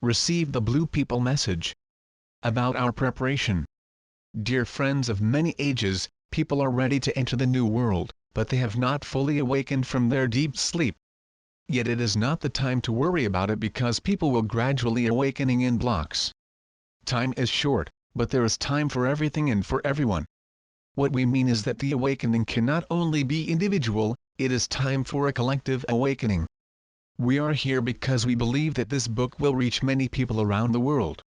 receive the Blue People message. About our preparation. Dear friends of many ages, people are ready to enter the new world, but they have not fully awakened from their deep sleep. Yet it is not the time to worry about it because people will gradually awakening in blocks. Time is short, but there is time for everything and for everyone. What we mean is that the awakening cannot only be individual, it is time for a collective awakening. We are here because we believe that this book will reach many people around the world.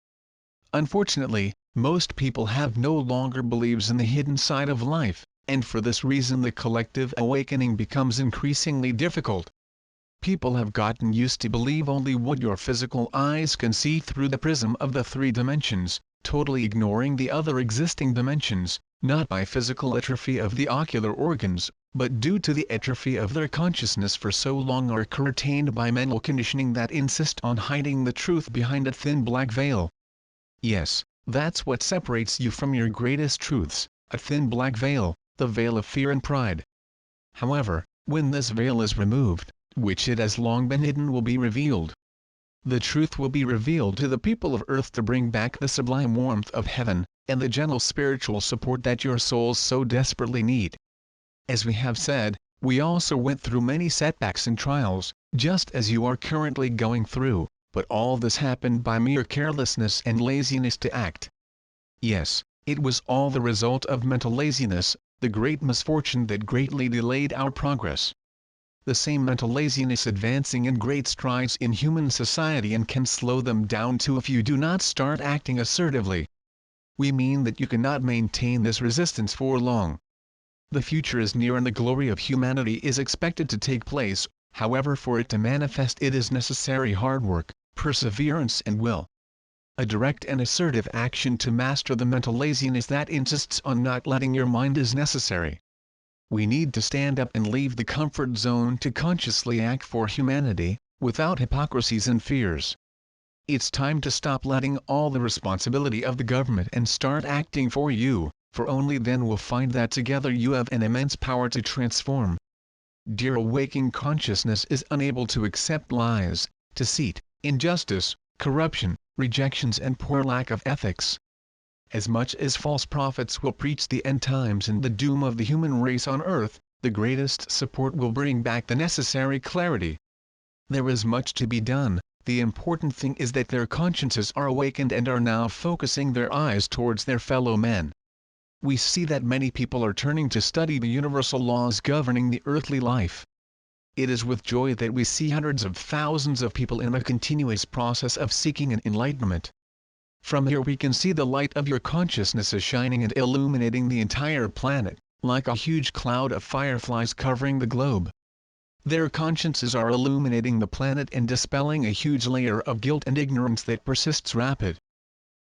Unfortunately, most people have no longer believes in the hidden side of life, and for this reason the collective awakening becomes increasingly difficult. People have gotten used to believe only what your physical eyes can see through the prism of the three dimensions, totally ignoring the other existing dimensions, not by physical atrophy of the ocular organs, but due to the atrophy of their consciousness for so long or curtailed by mental conditioning that insist on hiding the truth behind a thin black veil. Yes, that's what separates you from your greatest truths, a thin black veil, the veil of fear and pride. However, when this veil is removed, which it has long been hidden, will be revealed. The truth will be revealed to the people of earth to bring back the sublime warmth of heaven, and the gentle spiritual support that your souls so desperately need. As we have said, we also went through many setbacks and trials, just as you are currently going through, but all this happened by mere carelessness and laziness to act. Yes, it was all the result of mental laziness, the great misfortune that greatly delayed our progress. The same mental laziness advancing in great strides in human society and can slow them down too if you do not start acting assertively. We mean that you cannot maintain this resistance for long. The future is near and the glory of humanity is expected to take place, however for it to manifest it is necessary hard work, perseverance and will. A direct and assertive action to master the mental laziness that insists on not letting your mind is necessary. We need to stand up and leave the comfort zone to consciously act for humanity, without hypocrisies and fears. It's time to stop letting all the responsibility of the government and start acting for you, for only then will find that together you have an immense power to transform. Dear awaking consciousness is unable to accept lies, deceit, injustice, corruption, rejections and poor lack of ethics. As much as false prophets will preach the end times and the doom of the human race on earth, the greatest support will bring back the necessary clarity. There is much to be done, the important thing is that their consciences are awakened and are now focusing their eyes towards their fellow men. We see that many people are turning to study the universal laws governing the earthly life. It is with joy that we see hundreds of thousands of people in a continuous process of seeking an enlightenment. From here we can see the light of your consciousness is shining and illuminating the entire planet, like a huge cloud of fireflies covering the globe. Their consciences are illuminating the planet and dispelling a huge layer of guilt and ignorance that persists rapid.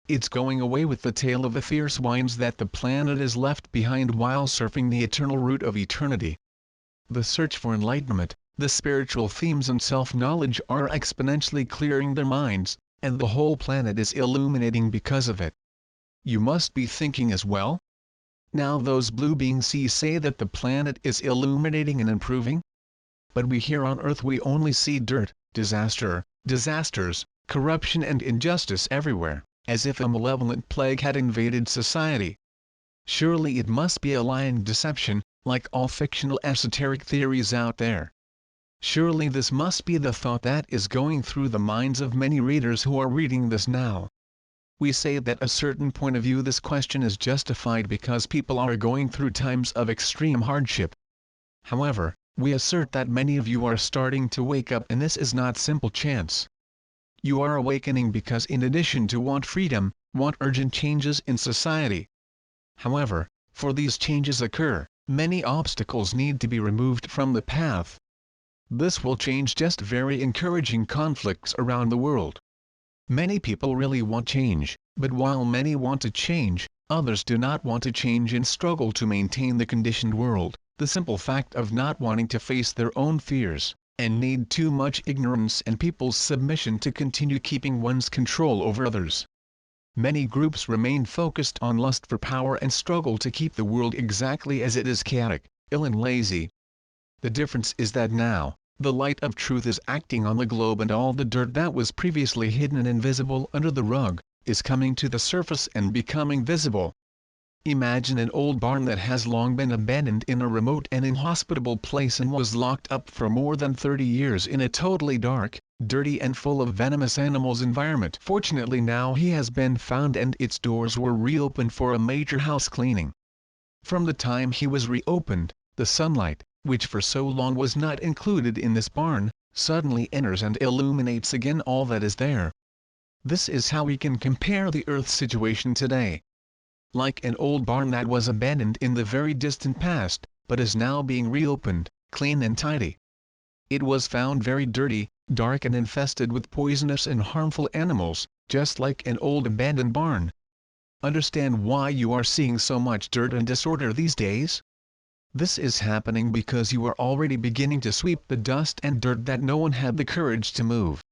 It's going away with the tail of the fierce winds that the planet is left behind while surfing the eternal route of eternity. The search for enlightenment, the spiritual themes and self-knowledge are exponentially clearing their minds, and the whole planet is illuminating because of it. You must be thinking as well? Now those blue beings say that the planet is illuminating and improving? But we here on earth we only see dirt, disaster, disasters, corruption and injustice everywhere, as if a malevolent plague had invaded society. Surely it must be a lying deception, like all fictional esoteric theories out there. Surely this must be the thought that is going through the minds of many readers who are reading this now. We say that a certain point of view this question is justified because people are going through times of extreme hardship. However, we assert that many of you are starting to wake up and this is not simple chance. You are awakening because in addition to want freedom, want urgent changes in society. However, for these changes occur, many obstacles need to be removed from the path. This will change just very encouraging conflicts around the world. Many people really want change, but while many want to change, others do not want to change and struggle to maintain the conditioned world, the simple fact of not wanting to face their own fears, and need too much ignorance and people's submission to continue keeping one's control over others. Many groups remain focused on lust for power and struggle to keep the world exactly as it is, chaotic, ill and lazy. The difference is that now, The light of truth is acting on the globe, and all the dirt that was previously hidden and invisible under the rug is coming to the surface and becoming visible. Imagine an old barn that has long been abandoned in a remote and inhospitable place and was locked up for more than 30 years in a totally dark, dirty and full of venomous animals environment. Fortunately now he has been found and its doors were reopened for a major house cleaning. From the time he was reopened, the sunlight, which for so long was not included in this barn, suddenly enters and illuminates again all that is there. This is how we can compare the Earth's situation today. Like an old barn that was abandoned in the very distant past, but is now being reopened, clean and tidy. It was found very dirty, dark and infested with poisonous and harmful animals, just like an old abandoned barn. Understand why you are seeing so much dirt and disorder these days? This is happening because you are already beginning to sweep the dust and dirt that no one had the courage to move.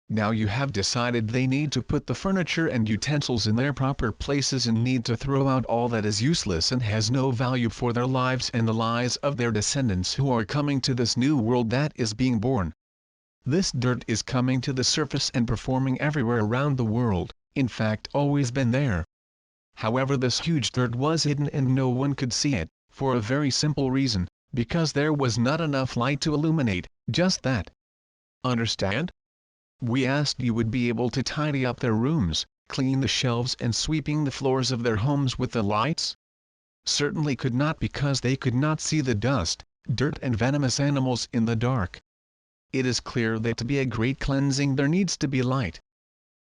Now you have decided they need to put the furniture and utensils in their proper places and need to throw out all that is useless and has no value for their lives and the lives of their descendants who are coming to this new world that is being born. This dirt is coming to the surface and performing everywhere around the world, in fact always been there. However, this huge dirt was hidden and no one could see it, for a very simple reason, because there was not enough light to illuminate, just that. Understand? We asked you would be able to tidy up their rooms, clean the shelves and sweeping the floors of their homes with the lights? Certainly could not, because they could not see the dust, dirt and venomous animals in the dark. It is clear that to be a great cleansing there needs to be light.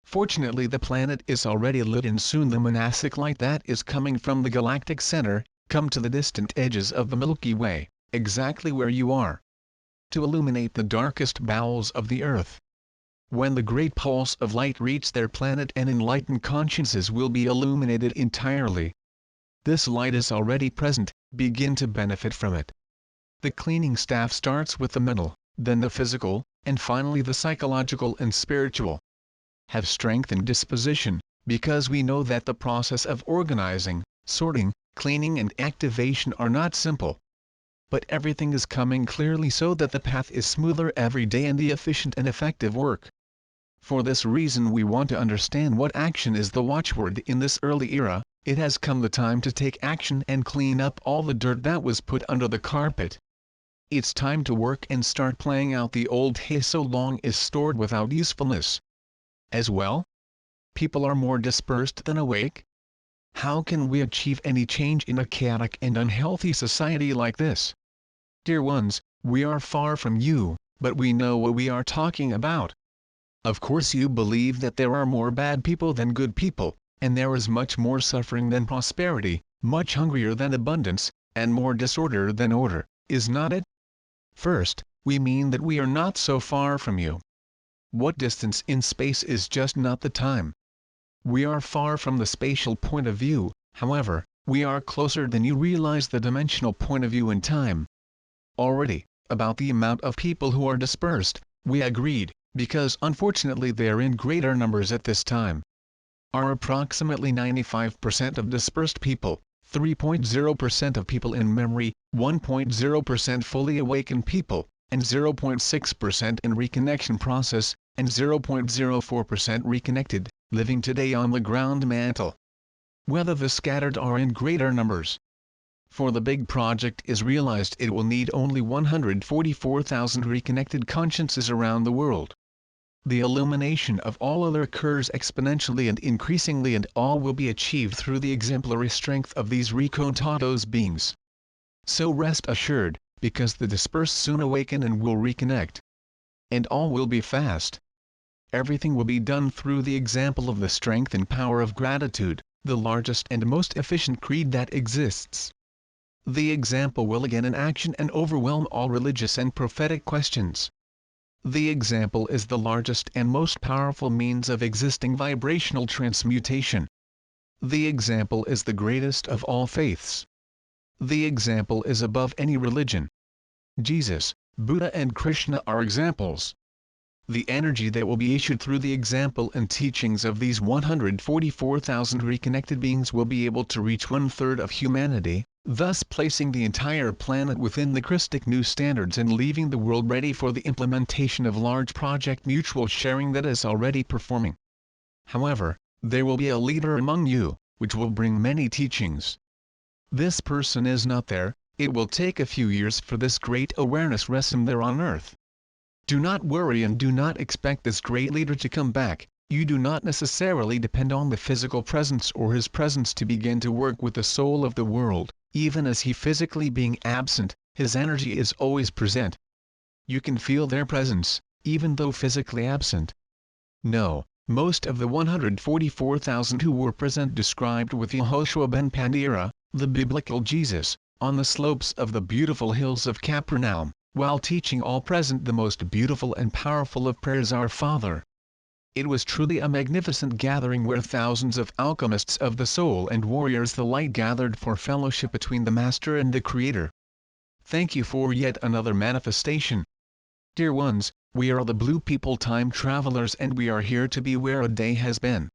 Fortunately the planet is already lit and soon the monastic light that is coming from the galactic center, come to the distant edges of the Milky Way, exactly where you are. To illuminate the darkest bowels of the earth. When the great pulse of light reach their planet and enlightened consciences will be illuminated entirely. This light is already present, begin to benefit from it. The cleaning staff starts with the mental, then the physical, and finally the psychological and spiritual. Have strength and disposition, because we know that the process of organizing, sorting, cleaning and activation are not simple. But everything is coming clearly so that the path is smoother every day and the efficient and effective work. For this reason we want to understand what action is the watchword in this early era. It has come the time to take action and clean up all the dirt that was put under the carpet. It's time to work and start playing out the old hay so long is stored without usefulness. As well, people are more dispersed than awake. How can we achieve any change in a chaotic and unhealthy society like this? Dear ones, we are far from you, but we know what we are talking about. Of course you believe that there are more bad people than good people, and there is much more suffering than prosperity, much hungrier than abundance, and more disorder than order, is not it? First, we mean that we are not so far from you. What distance in space is just not the time. We are far from the spatial point of view, however, we are closer than you realize the dimensional point of view in time. Already, about the amount of people who are dispersed, we agreed, because unfortunately they are in greater numbers at this time. Are approximately 95% of dispersed people, 3.0% of people in memory, 1.0% fully awakened people, and 0.6% in reconnection process, and 0.04% reconnected, living today on the ground mantle. Whether the scattered are in greater numbers. For the big project is realized, it will need only 144,000 reconnected consciences around the world. The illumination of all other occurs exponentially and increasingly, and all will be achieved through the exemplary strength of these recontados beings. So rest assured, because the dispersed soon awaken and will reconnect. And all will be fast. Everything will be done through the example of the strength and power of gratitude, the largest and most efficient creed that exists. The example will again in action and overwhelm all religious and prophetic questions. The example is the largest and most powerful means of existing vibrational transmutation. The example is the greatest of all faiths. The example is above any religion. Jesus, Buddha and Krishna are examples. The energy that will be issued through the example and teachings of these 144,000 reconnected beings will be able to reach 1/3 of humanity, thus placing the entire planet within the Christic new standards and leaving the world ready for the implementation of large project mutual sharing that is already performing. However, there will be a leader among you, which will bring many teachings. This person is not there. It will take a few years for this great awareness resume there on earth. Do not worry and do not expect this great leader to come back. You do not necessarily depend on the physical presence or his presence to begin to work with the soul of the world. Even as he physically being absent, his energy is always present. You can feel their presence, even though physically absent. No, most of the 144,000 who were present described with Yehoshua ben Pandira, the biblical Jesus, on the slopes of the beautiful hills of Capernaum, while teaching all present the most beautiful and powerful of prayers, Our Father. It was truly a magnificent gathering where thousands of alchemists of the soul and warriors the light gathered for fellowship between the Master and the Creator. Thank you for yet another manifestation. Dear ones, we are the Blue People time travelers and we are here to be where a day has been.